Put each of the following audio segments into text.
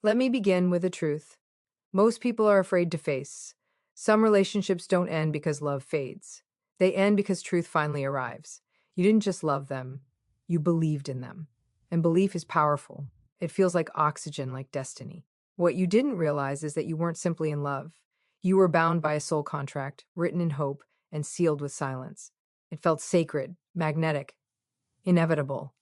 Let me begin with the truth. Most people are afraid to face. Some relationships don't end because love fades. They end because truth finally arrives. You didn't just love them, you believed in them. And belief is powerful. It feels like oxygen, like destiny. What you didn't realize is that you weren't simply in love. You were bound by a soul contract, written in hope and sealed with silence. It felt sacred, magnetic, inevitable.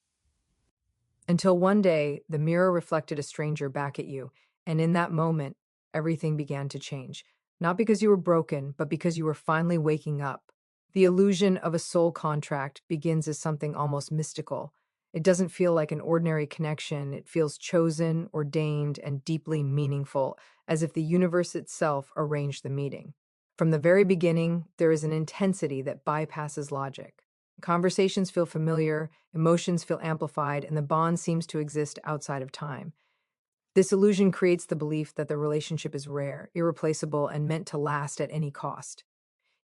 Until one day, the mirror reflected a stranger back at you, and in that moment, everything began to change. Not because you were broken, but because you were finally waking up. The illusion of a soul contract begins as something almost mystical. It doesn't feel like an ordinary connection. It feels chosen, ordained, and deeply meaningful, as if the universe itself arranged the meeting. From the very beginning, there is an intensity that bypasses logic. Conversations feel familiar, emotions feel amplified, and the bond seems to exist outside of time. This illusion creates the belief that the relationship is rare, irreplaceable, and meant to last at any cost.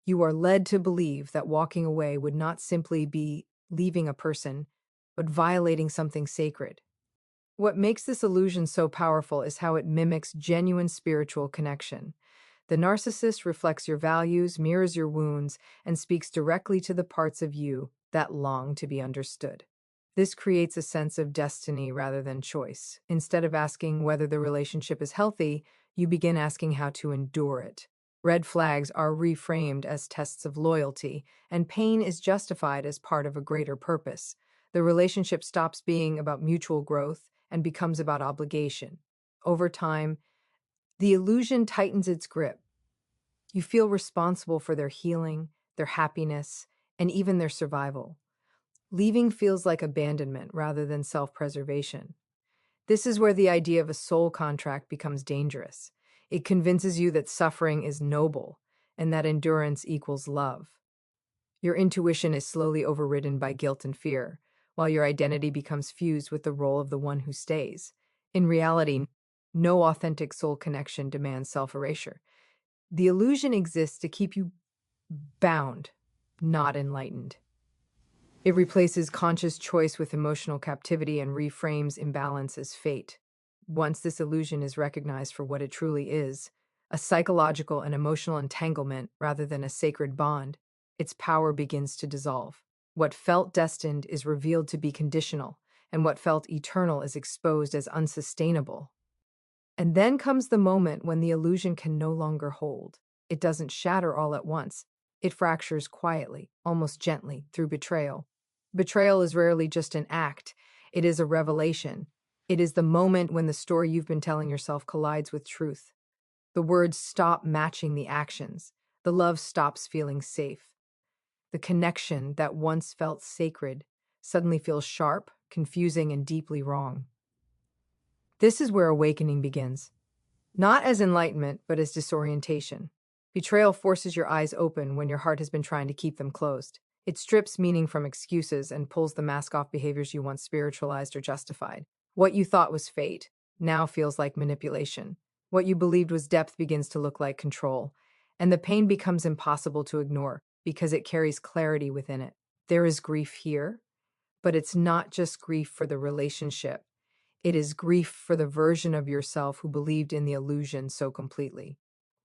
You are led to believe that walking away would not simply be leaving a person, but violating something sacred. What makes this illusion so powerful is how it mimics genuine spiritual connection. The narcissist reflects your values, mirrors your wounds, and speaks directly to the parts of you that long to be understood. This creates a sense of destiny rather than choice. Instead of asking whether the relationship is healthy, you begin asking how to endure it. Red flags are reframed as tests of loyalty, and pain is justified as part of a greater purpose. The relationship stops being about mutual growth and becomes about obligation. Over time, the illusion tightens its grip. You feel responsible for their healing, their happiness, and even their survival. Leaving feels like abandonment rather than self-preservation. This is where the idea of a soul contract becomes dangerous. It convinces you that suffering is noble and that endurance equals love. Your intuition is slowly overridden by guilt and fear, while your identity becomes fused with the role of the one who stays. In reality, no authentic soul connection demands self-erasure. The illusion exists to keep you bound, not enlightened. It replaces conscious choice with emotional captivity and reframes imbalance as fate. Once this illusion is recognized for what it truly is, a psychological and emotional entanglement rather than a sacred bond, its power begins to dissolve. What felt destined is revealed to be conditional, and what felt eternal is exposed as unsustainable. And then comes the moment when the illusion can no longer hold. It doesn't shatter all at once. It fractures quietly, almost gently, through betrayal. Betrayal is rarely just an act. It is a revelation. It is the moment when the story you've been telling yourself collides with truth. The words stop matching the actions. The love stops feeling safe. The connection that once felt sacred suddenly feels sharp, confusing, and deeply wrong. This is where awakening begins. Not as enlightenment, but as disorientation. Betrayal forces your eyes open when your heart has been trying to keep them closed. It strips meaning from excuses and pulls the mask off behaviors you once spiritualized or justified. What you thought was fate now feels like manipulation. What you believed was depth begins to look like control. And the pain becomes impossible to ignore because it carries clarity within it. There is grief here, but it's not just grief for the relationship. It is grief for the version of yourself who believed in the illusion so completely.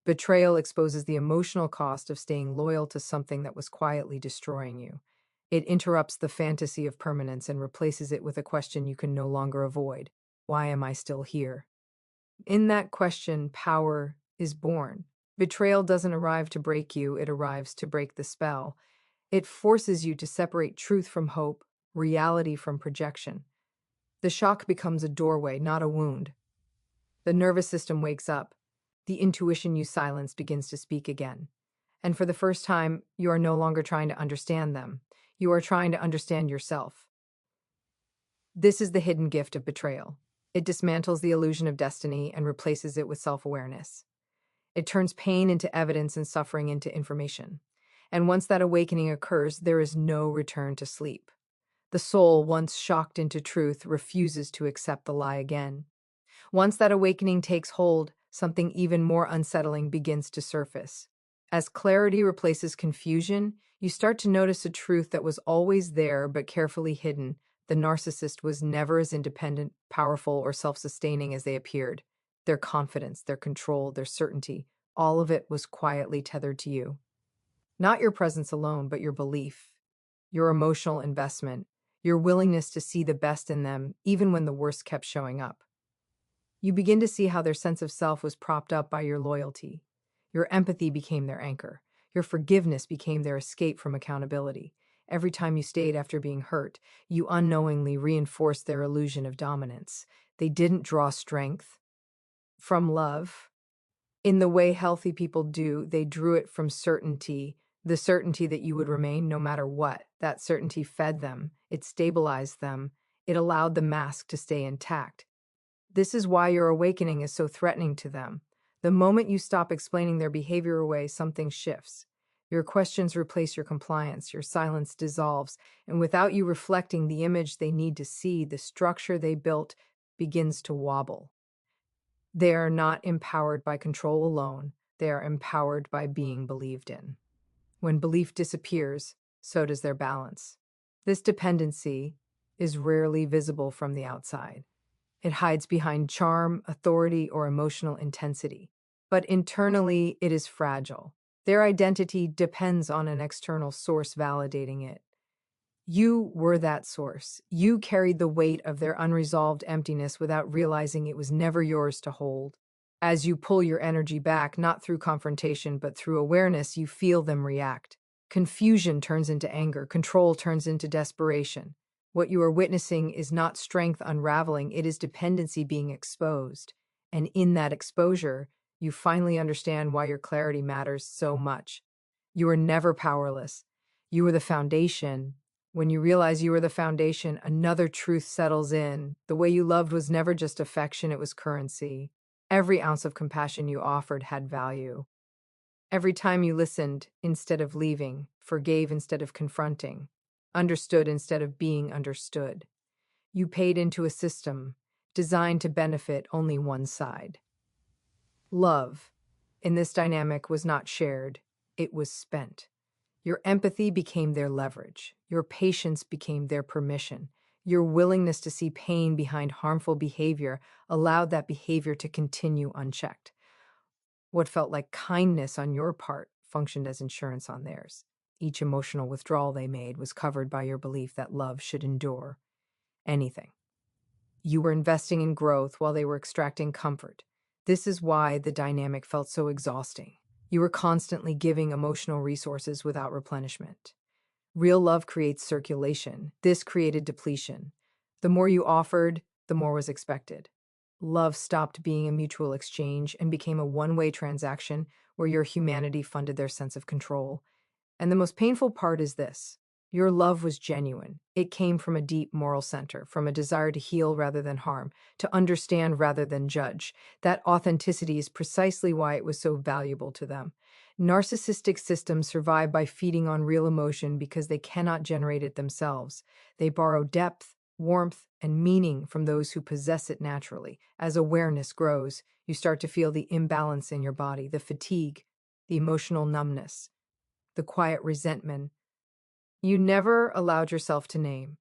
Betrayal exposes the emotional cost of staying loyal to something that was quietly destroying you. It interrupts the fantasy of permanence and replaces it with a question you can no longer avoid. Why am I still here? In that question, power is born. Betrayal doesn't arrive to break you, it arrives to break the spell. It forces you to separate truth from hope, reality from projection. The shock becomes a doorway, not a wound. The nervous system wakes up. The intuition you silenced begins to speak again. And for the first time, you are no longer trying to understand them. You are trying to understand yourself. This is the hidden gift of betrayal. It dismantles the illusion of destiny and replaces it with self-awareness. It turns pain into evidence and suffering into information. And once that awakening occurs, there is no return to sleep. The soul, once shocked into truth, refuses to accept the lie again. Once that awakening takes hold, something even more unsettling begins to surface. As clarity replaces confusion, you start to notice a truth that was always there but carefully hidden. The narcissist was never as independent, powerful, or self-sustaining as they appeared. Their confidence, their control, their certainty, all of it was quietly tethered to you. Not your presence alone, but your belief, your emotional investment, your willingness to see the best in them, even when the worst kept showing up. You begin to see how their sense of self was propped up by your loyalty. Your empathy became their anchor. Your forgiveness became their escape from accountability. Every time you stayed after being hurt, you unknowingly reinforced their illusion of dominance. They didn't draw strength from love. In the way healthy people do, they drew it from certainty, the certainty that you would remain no matter what. That certainty fed them, it stabilized them, it allowed the mask to stay intact. This is why your awakening is so threatening to them. The moment you stop explaining their behavior away, something shifts. Your questions replace your compliance, your silence dissolves, and without you reflecting the image they need to see, the structure they built begins to wobble. They are not empowered by control alone, they are empowered by being believed in. When belief disappears, so does their balance. This dependency is rarely visible from the outside. It hides behind charm, authority, or emotional intensity. But internally, it is fragile. Their identity depends on an external source validating it. You were that source. You carried the weight of their unresolved emptiness without realizing it was never yours to hold. As you pull your energy back, not through confrontation, but through awareness, you feel them react. Confusion turns into anger, control turns into desperation. What you are witnessing is not strength unraveling, it is dependency being exposed. And in that exposure, you finally understand why your clarity matters so much. You were never powerless. You were the foundation. When you realize you were the foundation, another truth settles in. The way you loved was never just affection, it was currency. Every ounce of compassion you offered had value. Every time you listened instead of leaving, forgave instead of confronting, understood instead of being understood, you paid into a system designed to benefit only one side. Love, in this dynamic, was not shared, it was spent. Your empathy became their leverage. Your patience became their permission. Your willingness to see pain behind harmful behavior allowed that behavior to continue unchecked. What felt like kindness on your part functioned as insurance on theirs. Each emotional withdrawal they made was covered by your belief that love should endure anything. You were investing in growth while they were extracting comfort. This is why the dynamic felt so exhausting. You were constantly giving emotional resources without replenishment. Real love creates circulation. This created depletion. The more you offered, the more was expected. Love stopped being a mutual exchange and became a one-way transaction where your humanity funded their sense of control. And the most painful part is this. Your love was genuine. It came from a deep moral center, from a desire to heal rather than harm, to understand rather than judge. That authenticity is precisely why it was so valuable to them. Narcissistic systems survive by feeding on real emotion because they cannot generate it themselves. They borrow depth, warmth, and meaning from those who possess it naturally. As awareness grows, you start to feel the imbalance in your body, the fatigue, the emotional numbness, the quiet resentment you never allowed yourself to name.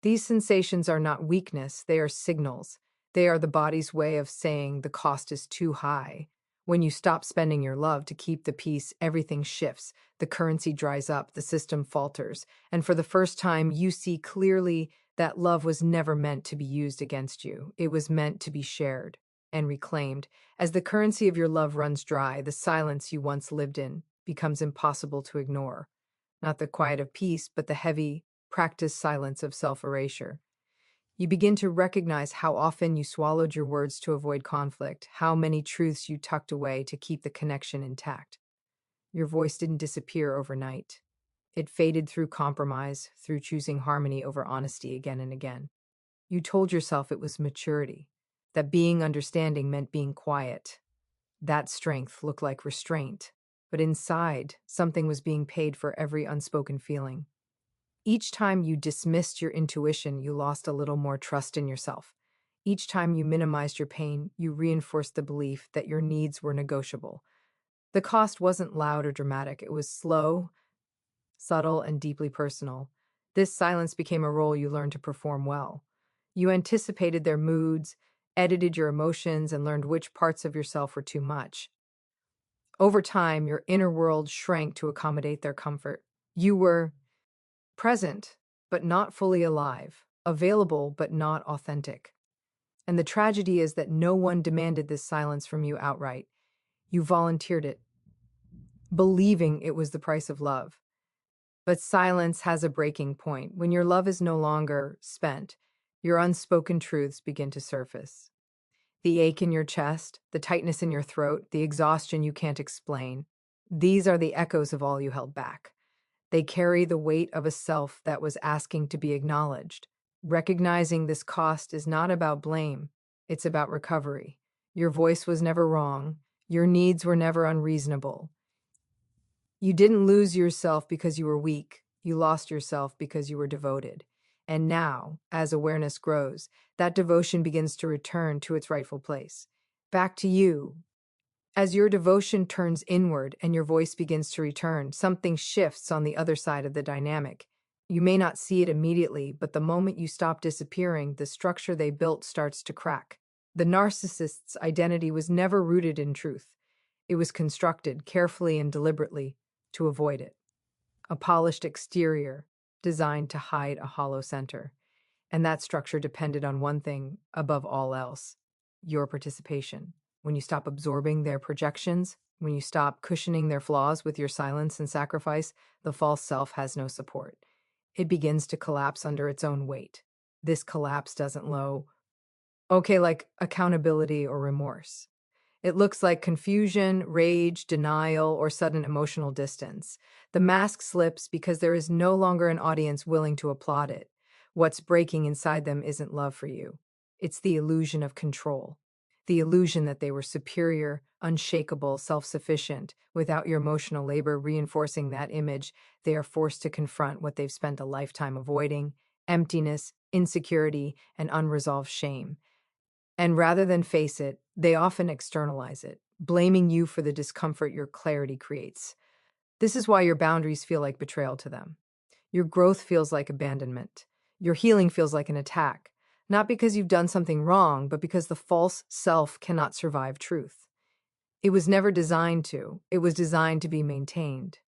These sensations are not weakness, they are signals. They are the body's way of saying the cost is too high. When you stop spending your love to keep the peace, everything shifts. The currency dries up, the system falters, and for the first time, you see clearly that love was never meant to be used against you. It was meant to be shared and reclaimed. As the currency of your love runs dry, the silence you once lived in becomes impossible to ignore. Not the quiet of peace, but the heavy, practiced silence of self-erasure. You begin to recognize how often you swallowed your words to avoid conflict, how many truths you tucked away to keep the connection intact. Your voice didn't disappear overnight. It faded through compromise, through choosing harmony over honesty again and again. You told yourself it was maturity, that being understanding meant being quiet. That strength looked like restraint, but inside, something was being paid for every unspoken feeling. Each time you dismissed your intuition, you lost a little more trust in yourself. Each time you minimized your pain, you reinforced the belief that your needs were negotiable. The cost wasn't loud or dramatic, it was slow, subtle, and deeply personal. This silence became a role you learned to perform well. You anticipated their moods, edited your emotions, and learned which parts of yourself were too much. Over time, your inner world shrank to accommodate their comfort. You were present, but not fully alive, available, but not authentic. And the tragedy is that no one demanded this silence from you outright. You volunteered it, believing it was the price of love. But silence has a breaking point. When your love is no longer spent, your unspoken truths begin to surface. The ache in your chest, the tightness in your throat, the exhaustion you can't explain. These are the echoes of all you held back. They carry the weight of a self that was asking to be acknowledged. Recognizing this cost is not about blame, it's about recovery. Your voice was never wrong, your needs were never unreasonable. You didn't lose yourself because you were weak, you lost yourself because you were devoted. And now, as awareness grows, that devotion begins to return to its rightful place. Back to you. As your devotion turns inward and your voice begins to return, something shifts on the other side of the dynamic. You may not see it immediately, but the moment you stop disappearing, the structure they built starts to crack. The narcissist's identity was never rooted in truth. It was constructed carefully and deliberately to avoid it. A polished exterior designed to hide a hollow center. And that structure depended on one thing above all else: your participation. When you stop absorbing their projections, when you stop cushioning their flaws with your silence and sacrifice, the false self has no support. It begins to collapse under its own weight. This collapse doesn't look like accountability or remorse. It looks like confusion, rage, denial, or sudden emotional distance. The mask slips because there is no longer an audience willing to applaud it. What's breaking inside them isn't love for you. It's the illusion of control. The illusion that they were superior, unshakable, self-sufficient. Without your emotional labor reinforcing that image, they are forced to confront what they've spent a lifetime avoiding: emptiness, insecurity, and unresolved shame. And rather than face it, they often externalize it, blaming you for the discomfort your clarity creates. This is why your boundaries feel like betrayal to them. Your growth feels like abandonment. Your healing feels like an attack, not because you've done something wrong, but because the false self cannot survive truth. It was never designed to. It was designed to be maintained.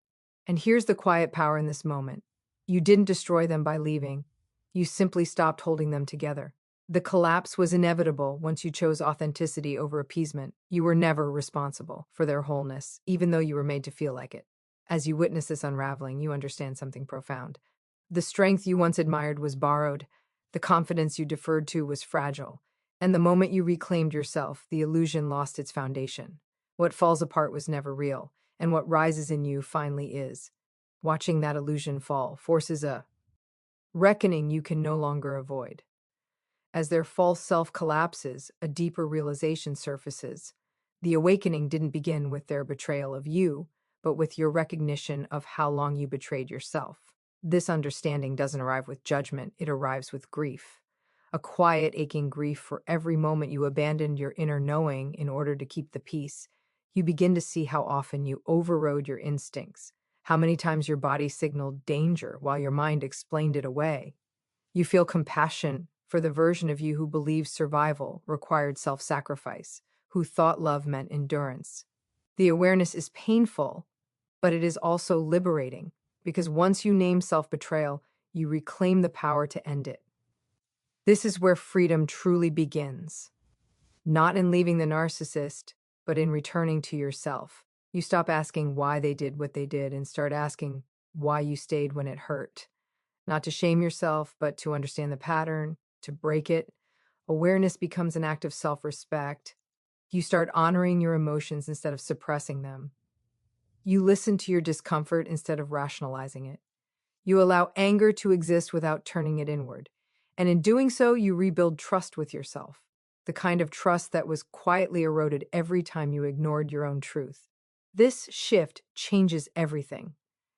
And here's the quiet power in this moment. You didn't destroy them by leaving. You simply stopped holding them together. The collapse was inevitable once you chose authenticity over appeasement. You were never responsible for their wholeness, even though you were made to feel like it. As you witness this unraveling, you understand something profound. The strength you once admired was borrowed, the confidence you deferred to was fragile, and the moment you reclaimed yourself, the illusion lost its foundation. What falls apart was never real, and what rises in you finally is. Watching that illusion fall forces a reckoning you can no longer avoid. As their false self collapses, a deeper realization surfaces. The awakening didn't begin with their betrayal of you, but with your recognition of how long you betrayed yourself. This understanding doesn't arrive with judgment, it arrives with grief. A quiet, aching grief for every moment you abandoned your inner knowing in order to keep the peace. You begin to see how often you overrode your instincts, how many times your body signaled danger while your mind explained it away. You feel compassion for the version of you who believed survival required self-sacrifice, who thought love meant endurance. The awareness is painful, but it is also liberating, because once you name self-betrayal, you reclaim the power to end it. This is where freedom truly begins. Not in leaving the narcissist, but in returning to yourself. You stop asking why they did what they did and start asking why you stayed when it hurt. Not to shame yourself, but to understand the pattern, to break it. Awareness becomes an act of self-respect. You start honoring your emotions instead of suppressing them. You listen to your discomfort instead of rationalizing it. You allow anger to exist without turning it inward. And in doing so, you rebuild trust with yourself, the kind of trust that was quietly eroded every time you ignored your own truth. This shift changes everything.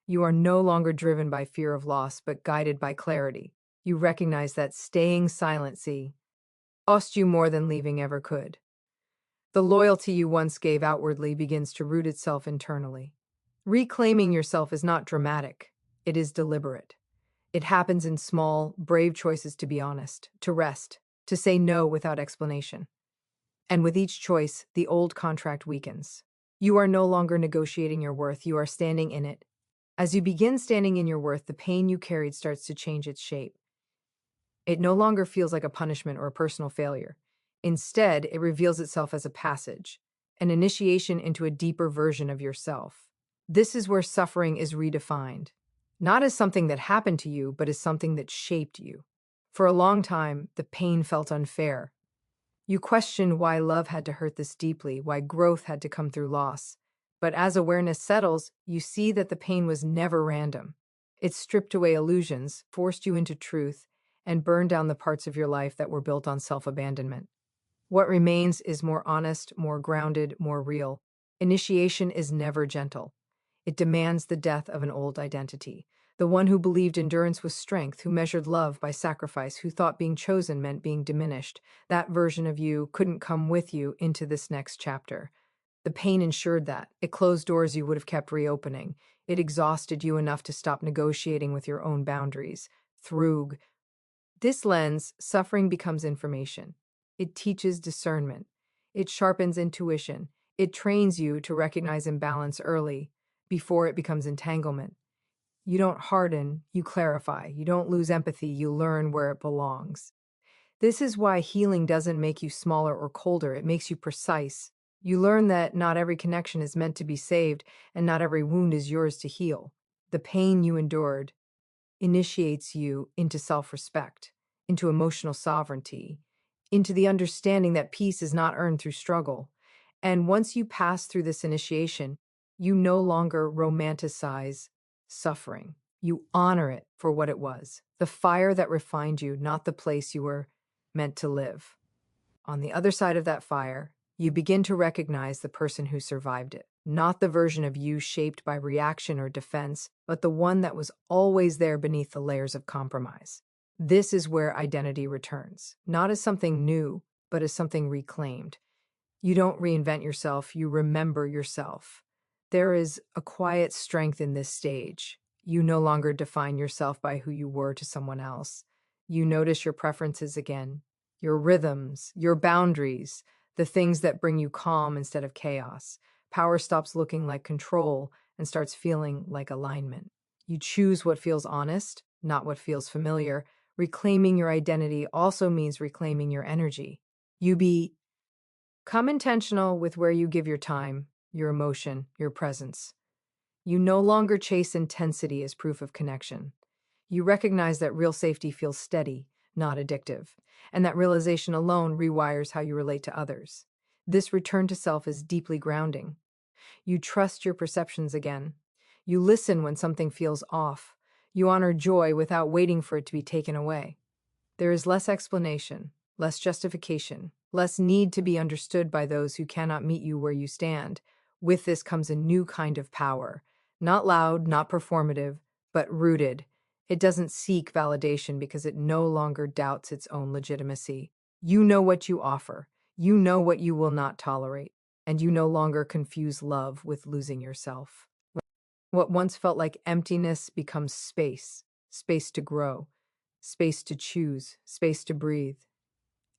You are no longer driven by fear of loss, but guided by clarity. You recognize that staying silent cost you more than leaving ever could. The loyalty you once gave outwardly begins to root itself internally. Reclaiming yourself is not dramatic. It is deliberate. It happens in small, brave choices to be honest, to rest, to say no without explanation. And with each choice, the old contract weakens. You are no longer negotiating your worth, you are standing in it. As you begin standing in your worth, the pain you carried starts to change its shape. It no longer feels like a punishment or a personal failure. Instead, it reveals itself as a passage, an initiation into a deeper version of yourself. This is where suffering is redefined, not as something that happened to you, but as something that shaped you. For a long time, the pain felt unfair. You questioned why love had to hurt this deeply, why growth had to come through loss. But as awareness settles, you see that the pain was never random. It stripped away illusions, forced you into truth, and burned down the parts of your life that were built on self-abandonment. What remains is more honest, more grounded, more real. Initiation is never gentle. It demands the death of an old identity. The one who believed endurance was strength, who measured love by sacrifice, who thought being chosen meant being diminished. That version of you couldn't come with you into this next chapter. The pain ensured that. It closed doors you would have kept reopening. It exhausted you enough to stop negotiating with your own boundaries. Through this lens, suffering becomes information. It teaches discernment. It sharpens intuition. It trains you to recognize imbalance early, before it becomes entanglement. You don't harden, you clarify. You don't lose empathy, you learn where it belongs. This is why healing doesn't make you smaller or colder, it makes you precise. You learn that not every connection is meant to be saved, and not every wound is yours to heal. The pain you endured initiates you into self-respect, into emotional sovereignty, into the understanding that peace is not earned through struggle. And once you pass through this initiation, you no longer romanticize suffering. You honor it for what it was, the fire that refined you, not the place you were meant to live. On the other side of that fire, you begin to recognize the person who survived it, not the version of you shaped by reaction or defense, but the one that was always there beneath the layers of compromise. This is where identity returns, not as something new, but as something reclaimed. You don't reinvent yourself, you remember yourself. There is a quiet strength in this stage. You no longer define yourself by who you were to someone else. You notice your preferences again, your rhythms, your boundaries, the things that bring you calm instead of chaos. Power stops looking like control and starts feeling like alignment. You choose what feels honest, not what feels familiar. Reclaiming your identity also means reclaiming your energy. Become intentional with where you give your time, your emotion, your presence. You no longer chase intensity as proof of connection. You recognize that real safety feels steady, not addictive, and that realization alone rewires how you relate to others. This return to self is deeply grounding. You trust your perceptions again. You listen when something feels off. You honor joy without waiting for it to be taken away. There is less explanation, less justification, less need to be understood by those who cannot meet you where you stand. With this comes a new kind of power, not loud, not performative, but rooted. It doesn't seek validation because it no longer doubts its own legitimacy. You know what you offer, you know what you will not tolerate, and you no longer confuse love with losing yourself. What once felt like emptiness becomes space, space to grow, space to choose, space to breathe.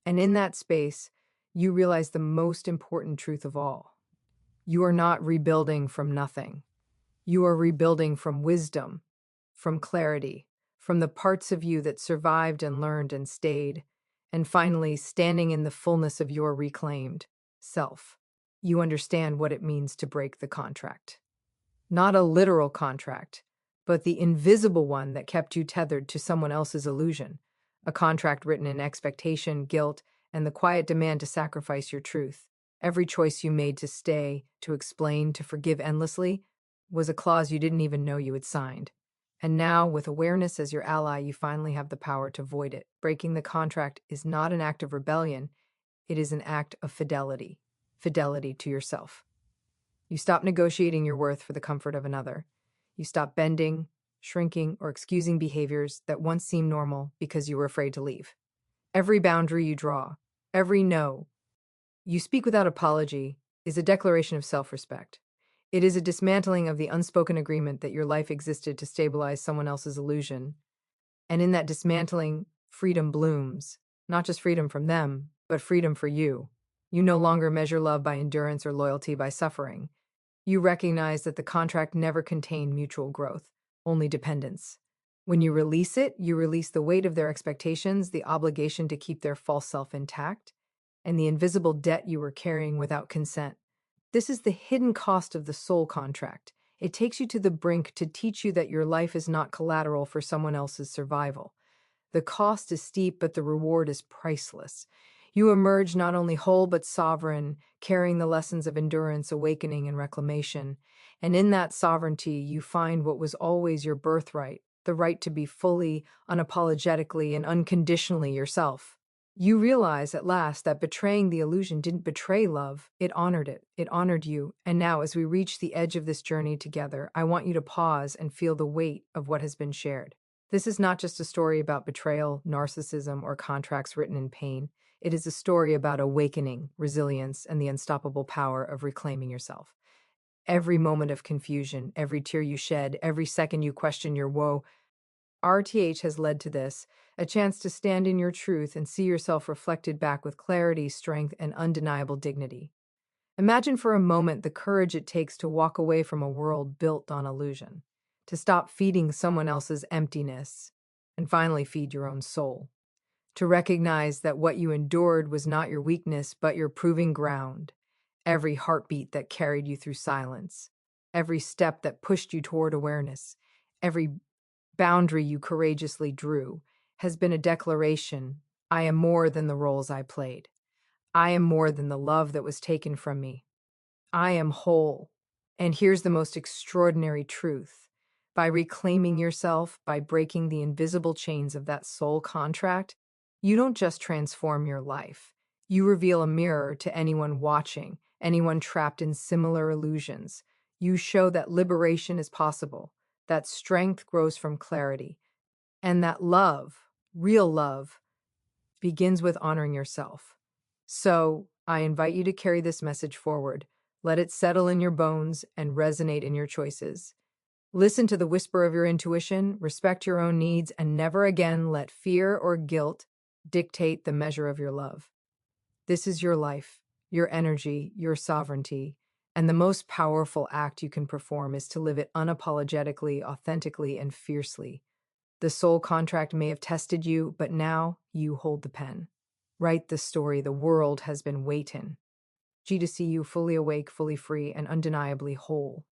And in that space, you realize the most important truth of all. You are not rebuilding from nothing. You are rebuilding from wisdom, from clarity, from the parts of you that survived and learned and stayed, and finally standing in the fullness of your reclaimed self. You understand what it means to break the contract. Not a literal contract, but the invisible one that kept you tethered to someone else's illusion. A contract written in expectation, guilt, and the quiet demand to sacrifice your truth. Every choice you made to stay, to explain, to forgive endlessly was a clause you didn't even know you had signed. And now, with awareness as your ally, you finally have the power to void it. Breaking the contract is not an act of rebellion, it is an act of fidelity. Fidelity to yourself. You stop negotiating your worth for the comfort of another. You stop bending, shrinking, or excusing behaviors that once seemed normal because you were afraid to leave. Every boundary you draw, every no you speak without apology, is a declaration of self-respect. It is a dismantling of the unspoken agreement that your life existed to stabilize someone else's illusion. And in that dismantling, freedom blooms. Not just freedom from them, but freedom for you. You no longer measure love by endurance or loyalty by suffering. You recognize that the contract never contained mutual growth, only dependence. When you release it, you release the weight of their expectations, the obligation to keep their false self intact, and the invisible debt you were carrying without consent. This is the hidden cost of the soul contract. It takes you to the brink to teach you that your life is not collateral for someone else's survival. The cost is steep, but the reward is priceless. You emerge not only whole but sovereign, carrying the lessons of endurance, awakening, and reclamation. And in that sovereignty, you find what was always your birthright, the right to be fully, unapologetically, and unconditionally yourself. You realize at last that betraying the illusion didn't betray love, it honored it. It honored you. And now, as we reach the edge of this journey together, I want you to pause and feel the weight of what has been shared. This is not just a story about betrayal, narcissism, or contracts written in pain. It is a story about awakening, resilience, and the unstoppable power of reclaiming yourself. Every moment of confusion, every tear you shed, every second you question your woe, RTH has led to this, a chance to stand in your truth and see yourself reflected back with clarity, strength, and undeniable dignity. Imagine for a moment the courage it takes to walk away from a world built on illusion, to stop feeding someone else's emptiness, and finally feed your own soul. To recognize that what you endured was not your weakness, but your proving ground. Every heartbeat that carried you through silence, every step that pushed you toward awareness, every boundary you courageously drew has been a declaration: I am more than the roles I played. I am more than the love that was taken from me. I am whole. And here's the most extraordinary truth. By reclaiming yourself, by breaking the invisible chains of that soul contract, you don't just transform your life. You reveal a mirror to anyone watching, anyone trapped in similar illusions. You show that liberation is possible, that strength grows from clarity, and that love, real love, begins with honoring yourself. So, I invite you to carry this message forward. Let it settle in your bones and resonate in your choices. Listen to the whisper of your intuition, respect your own needs, and never again let fear or guilt dictate the measure of your love. This is your life, your energy, your sovereignty, and the most powerful act you can perform is to live it unapologetically, authentically, and fiercely. The soul contract may have tested you, but now you hold the pen. Write the story the world has been waiting. G to see you fully awake, fully free, and undeniably whole.